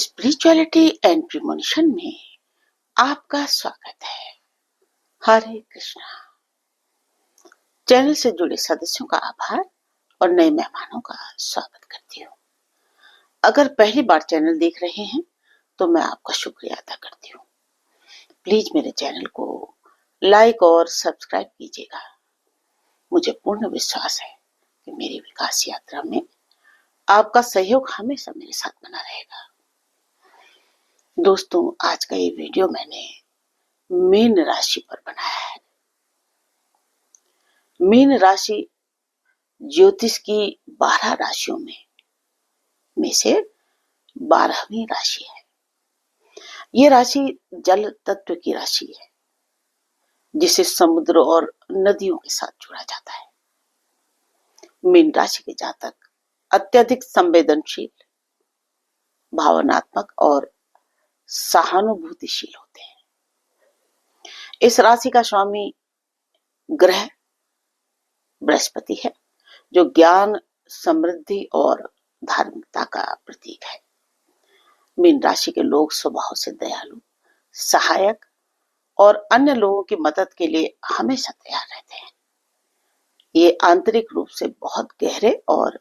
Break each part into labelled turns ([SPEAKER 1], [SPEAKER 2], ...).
[SPEAKER 1] Spirituality and premonition में आपका स्वागत है। हरे कृष्णा। चैनल से जुड़े सदस्यों का आभार और नए मेहमानों का स्वागत करती हूँ। अगर पहली बार चैनल देख रहे हैं तो मैं आपका शुक्रिया अदा करती हूँ। प्लीज मेरे चैनल को लाइक और सब्सक्राइब कीजिएगा। मुझे पूर्ण विश्वास है कि मेरी विकास यात्रा में आपका सहयोग हमेशा मेरे साथ बना रहेगा। दोस्तों, आज का ये वीडियो मैंने मीन राशि पर बनाया है। मीन राशि ज्योतिष की 12 राशियों में से 12वीं राशि है। ये राशि जल तत्व की राशि है, जिसे समुद्र और नदियों के साथ जोड़ा जाता है। मीन राशि के जातक अत्यधिक संवेदनशील, भावनात्मक और सहानुभूतिशील होते हैं। इस राशि का स्वामी ग्रह बृहस्पति है, जो ज्ञान, समृद्धि और धार्मिकता का प्रतीक है। मीन राशि के लोग स्वभाव से दयालु, सहायक और अन्य लोगों की मदद के लिए हमेशा तैयार रहते हैं। ये आंतरिक रूप से बहुत गहरे और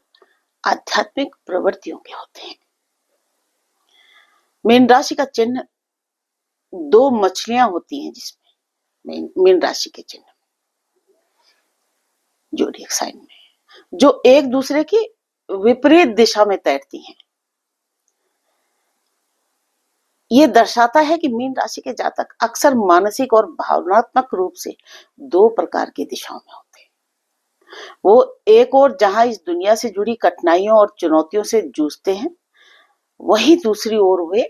[SPEAKER 1] आध्यात्मिक प्रवृत्तियों के होते हैं। मीन राशि का चिन्ह 2 मछलियां होती हैं, जिसमें मीन राशि के चिन्ह जोडिएक साइन में, जो एक दूसरे की विपरीत दिशा में तैरती हैं। ये दर्शाता है कि मीन राशि के जातक अक्सर मानसिक और भावनात्मक रूप से 2 प्रकार की दिशाओं में होते हैं। वो एक और जहां इस दुनिया से जुड़ी कठिनाइयों और चुनौतियों से जूझते हैं, वहीं दूसरी ओर वे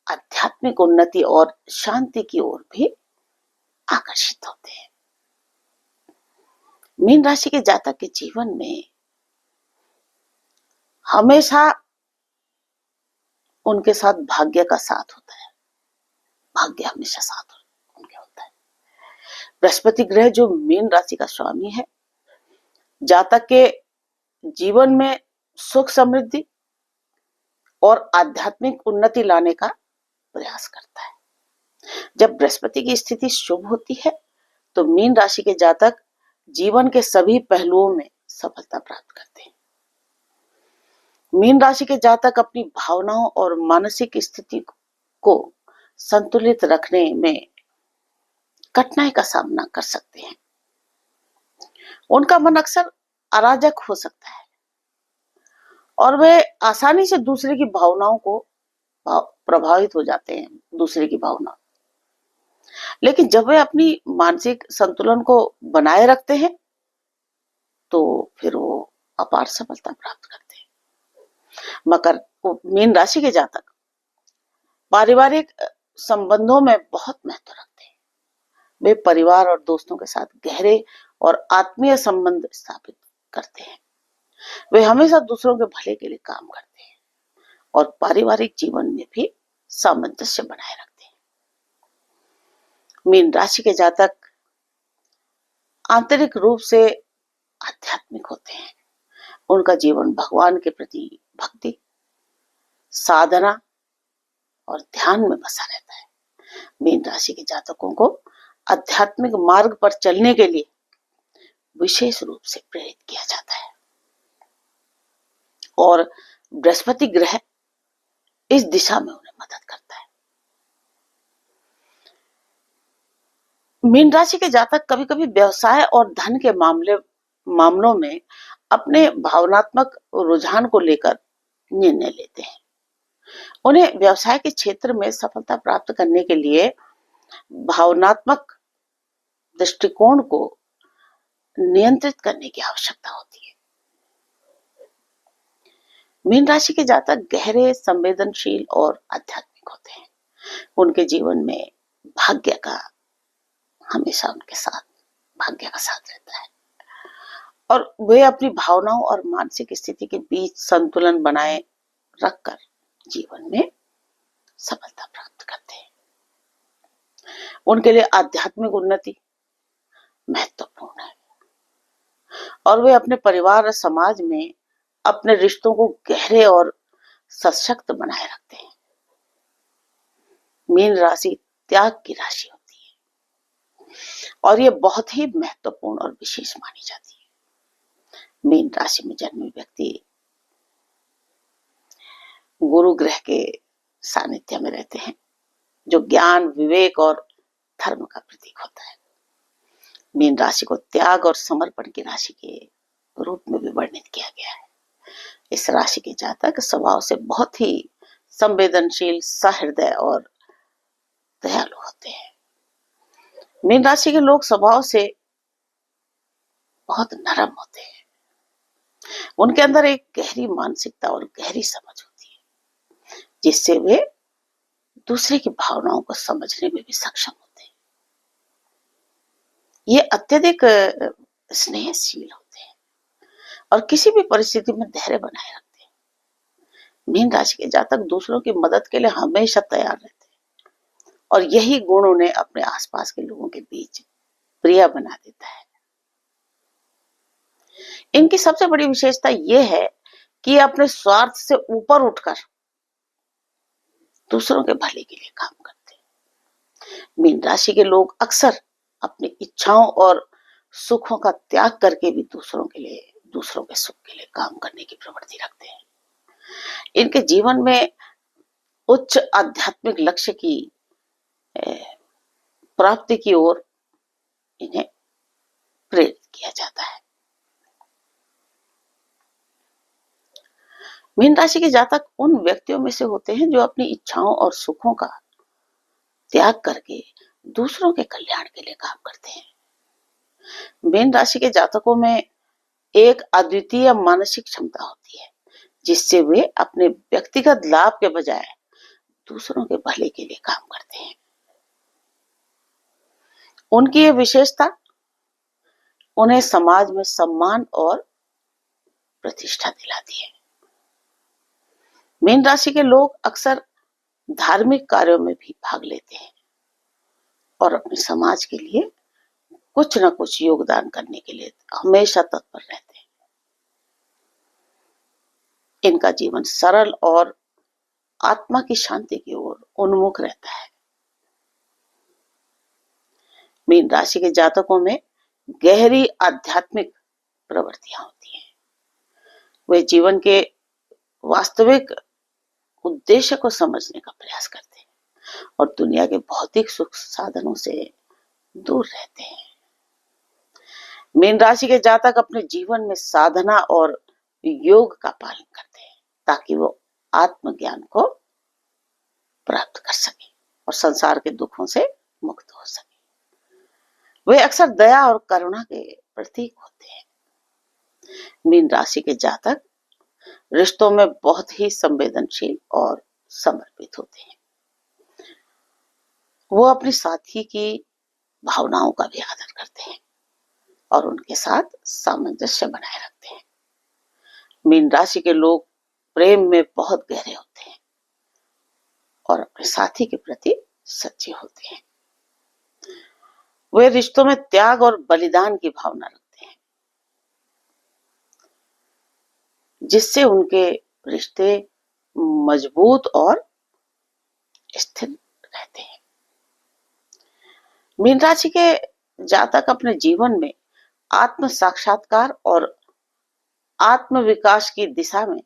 [SPEAKER 1] आध्यात्मिक उन्नति और शांति की ओर भी आकर्षित होते हैं। मीन राशि के जातक के जीवन में हमेशा उनके साथ भाग्य का साथ होता है। भाग्य हमेशा साथ उनके होता है। बृहस्पति ग्रह, जो मीन राशि का स्वामी है, जातक के जीवन में सुख, समृद्धि और आध्यात्मिक उन्नति लाने का प्रयास करता है। जब बृहस्पति की स्थिति शुभ होती है तो मीन राशि के जातक जीवन के सभी पहलुओं में सफलता प्राप्त करते हैं। मीन राशि के जातक अपनी भावनाओं और मानसिक स्थिति को संतुलित रखने में कठिनाई का सामना कर सकते हैं। उनका मन अक्सर अराजक हो सकता है और वे आसानी से दूसरे की भावनाओं को प्रभावित हो जाते हैं, दूसरे की भावना। लेकिन जब वे अपनी मानसिक संतुलन को बनाए रखते हैं तो फिर वो अपार सफलता प्राप्त करते हैं। मीन राशि के जातक पारिवारिक संबंधों में बहुत महत्व रखते हैं। वे परिवार और दोस्तों के साथ गहरे और आत्मीय संबंध स्थापित करते हैं। वे हमेशा दूसरों के भले के लिए काम करते हैं और पारिवारिक जीवन में भी सामंजस्य बनाए रखते हैं। मीन राशि के जातक आंतरिक रूप से आध्यात्मिक होते हैं। उनका जीवन भगवान के प्रति भक्ति, साधना और ध्यान में बसा रहता है। मीन राशि के जातकों को आध्यात्मिक मार्ग पर चलने के लिए विशेष रूप से प्रेरित किया जाता है और बृहस्पति ग्रह इस दिशा में उन्हें मदद करता है। मीन राशि के जातक कभी-कभी व्यवसाय और धन के मामलों में अपने भावनात्मक रुझान को लेकर निर्णय लेते हैं। उन्हें व्यवसाय के क्षेत्र में सफलता प्राप्त करने के लिए भावनात्मक दृष्टिकोण को नियंत्रित करने की आवश्यकता होती है। मीन राशि के जातक गहरे, संवेदनशील और आध्यात्मिक होते हैं। उनके जीवन में भाग्य का साथ रहता है और वे अपनी भावनाओं और मानसिक स्थिति के बीच संतुलन बनाए रखकर जीवन में सफलता प्राप्त करते हैं। उनके लिए आध्यात्मिक उन्नति महत्वपूर्ण है और वे अपने परिवार और समाज में अपने रिश्तों को गहरे और सशक्त बनाए रखते हैं। मीन राशि त्याग की राशि होती है और ये बहुत ही महत्वपूर्ण और विशेष मानी जाती है। मीन राशि में जन्मे व्यक्ति गुरु ग्रह के सानिध्य में रहते हैं, जो ज्ञान, विवेक और धर्म का प्रतीक होता है। मीन राशि को त्याग और समर्पण की राशि के रूप में भी वर्णित किया गया है। इस राशि के जातक स्वभाव से बहुत ही संवेदनशील, सहृदय और दयालु होते हैं। मीन राशि के लोग स्वभाव से बहुत नरम होते हैं। उनके अंदर एक गहरी मानसिकता और गहरी समझ होती है, जिससे वे दूसरे की भावनाओं को समझने में भी सक्षम होते हैं। ये अत्यधिक स्नेहशील होते हैं और किसी भी परिस्थिति में धैर्य बनाए रखते हैं। मीन राशि के जातक दूसरों की मदद के लिए हमेशा तैयार रहते हैं और यही गुण उन्हें अपने आसपास के लोगों के बीच प्रिय बना देता है। इनकी सबसे बड़ी विशेषता यह है कि अपने स्वार्थ से ऊपर उठकर दूसरों के भले के लिए काम करते हैं। मीन राशि के लोग अक्सर अपनी इच्छाओं और सुखों का त्याग करके भी दूसरों के सुख के लिए काम करने की प्रवृत्ति रखते हैं। इनके जीवन में उच्च आध्यात्मिक लक्ष्य की प्राप्ति की ओर इन्हें प्रेरित किया जाता है। मीन राशि के जातक उन व्यक्तियों में से होते हैं जो अपनी इच्छाओं और सुखों का त्याग करके दूसरों के कल्याण के लिए काम करते हैं। मीन राशि के जातकों में एक अद्वितीय मानसिक क्षमता होती है, जिससे वे अपने व्यक्तिगत लाभ के बजाय दूसरों के भले के लिए काम करते हैं। उनकी यह विशेषता उन्हें समाज में सम्मान और प्रतिष्ठा दिलाती है। मीन राशि के लोग अक्सर धार्मिक कार्यों में भी भाग लेते हैं और अपने समाज के लिए कुछ न कुछ योगदान करने के लिए हमेशा तत्पर रहते हैं। इनका जीवन सरल और आत्मा की शांति की ओर उन्मुख रहता है। मीन राशि के जातकों में गहरी आध्यात्मिक प्रवृत्तियां होती हैं। वे जीवन के वास्तविक उद्देश्य को समझने का प्रयास करते हैं और दुनिया के भौतिक सुख साधनों से दूर रहते हैं। मीन राशि के जातक अपने जीवन में साधना और योग का पालन करते हैं ताकि वो आत्मज्ञान को प्राप्त कर सके और संसार के दुखों से मुक्त हो सके। वे अक्सर दया और करुणा के प्रतीक होते हैं। मीन राशि के जातक रिश्तों में बहुत ही संवेदनशील और समर्पित होते हैं। वो अपने साथी की भावनाओं का भी आदर करते हैं और उनके साथ सामंजस्य बनाए रखते हैं। मीन राशि के लोग प्रेम में बहुत गहरे होते हैं और अपने साथी के प्रति सच्चे होते हैं। वे रिश्तों में त्याग और बलिदान की भावना रखते हैं, जिससे उनके रिश्ते मजबूत और स्थिर रहते हैं। मीन राशि के जातक अपने जीवन में आत्म साक्षात्कार और आत्म विकास की दिशा में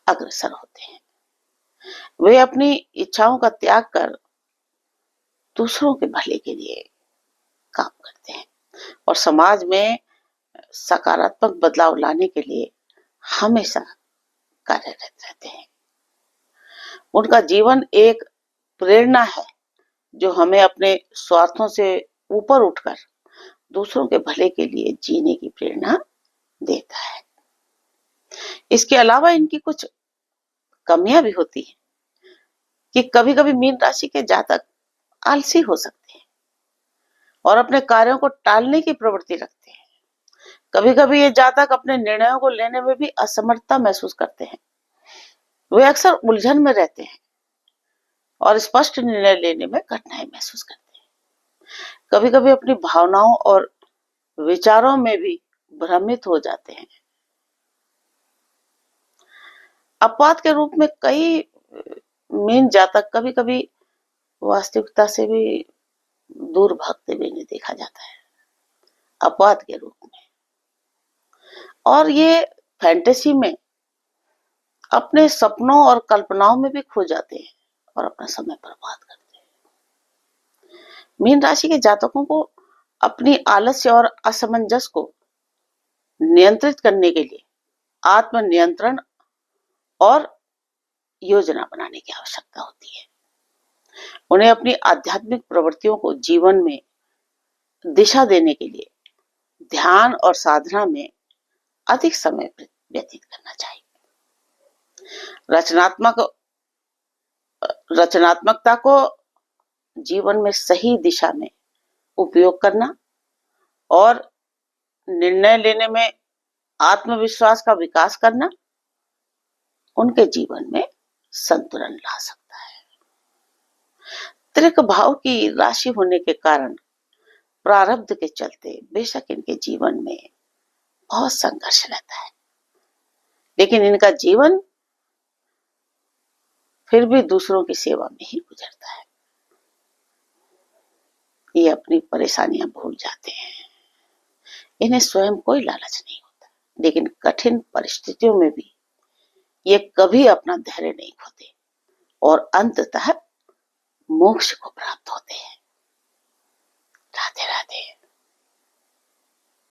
[SPEAKER 1] अग्रसर होते हैं। वे अपनी इच्छाओं का त्याग कर दूसरों के भले के लिए काम करते हैं और समाज में सकारात्मक बदलाव लाने के लिए हमेशा कार्यरत रहते हैं। उनका जीवन एक प्रेरणा है जो हमें अपने स्वार्थों से ऊपर उठकर दूसरों के भले के लिए जीने की प्रेरणा देता है। इसके अलावा इनकी कुछ कमियां भी होती हैं कि कभी-कभी मीन राशि के जातक आलसी हो सकते हैं और अपने कार्यों को टालने की प्रवृत्ति रखते हैं। कभी-कभी ये जातक अपने निर्णयों को लेने में भी असमर्थता महसूस करते हैं। वे अक्सर उलझन में रहते हैं और स्पष्ट निर्णय लेने में कठिनाई महसूस करते हैं। कभी-कभी अपनी भावनाओं और विचारों में भी भ्रमित हो जाते हैं। अपवाद के रूप में कई मीन जातक कभी कभी वास्तविकता से भी दूर भागते हुए नहीं देखा जाता है, अपवाद के रूप में। और ये फैंटेसी में अपने सपनों और कल्पनाओं में भी खो जाते हैं और अपना समय बर्बाद करते हैं। मीन राशि के जातकों को अपनी आलस्य और असमंजस को नियंत्रित करने के लिए आत्म नियंत्रण और योजना बनाने की आवश्यकता होती है। उन्हें अपनी आध्यात्मिक प्रवृत्तियों को जीवन में दिशा देने के लिए ध्यान और साधना में अधिक समय व्यतीत करना चाहिए। रचनात्मकता को जीवन में सही दिशा में उपयोग करना और निर्णय लेने में आत्मविश्वास का विकास करना उनके जीवन में संतुलन ला सकता है। त्रिक भाव की राशि होने के कारण प्रारब्ध के चलते बेशक इनके जीवन में बहुत संघर्ष रहता है, लेकिन इनका जीवन फिर भी दूसरों की सेवा में ही गुजरता है। ये अपनी परेशानियां भूल जाते हैं, इन्हें स्वयं कोई लालच नहीं होता, लेकिन कठिन परिस्थितियों में भी ये कभी अपना धैर्य नहीं खोते और अंततः मोक्ष को प्राप्त होते हैं। राधे राधे।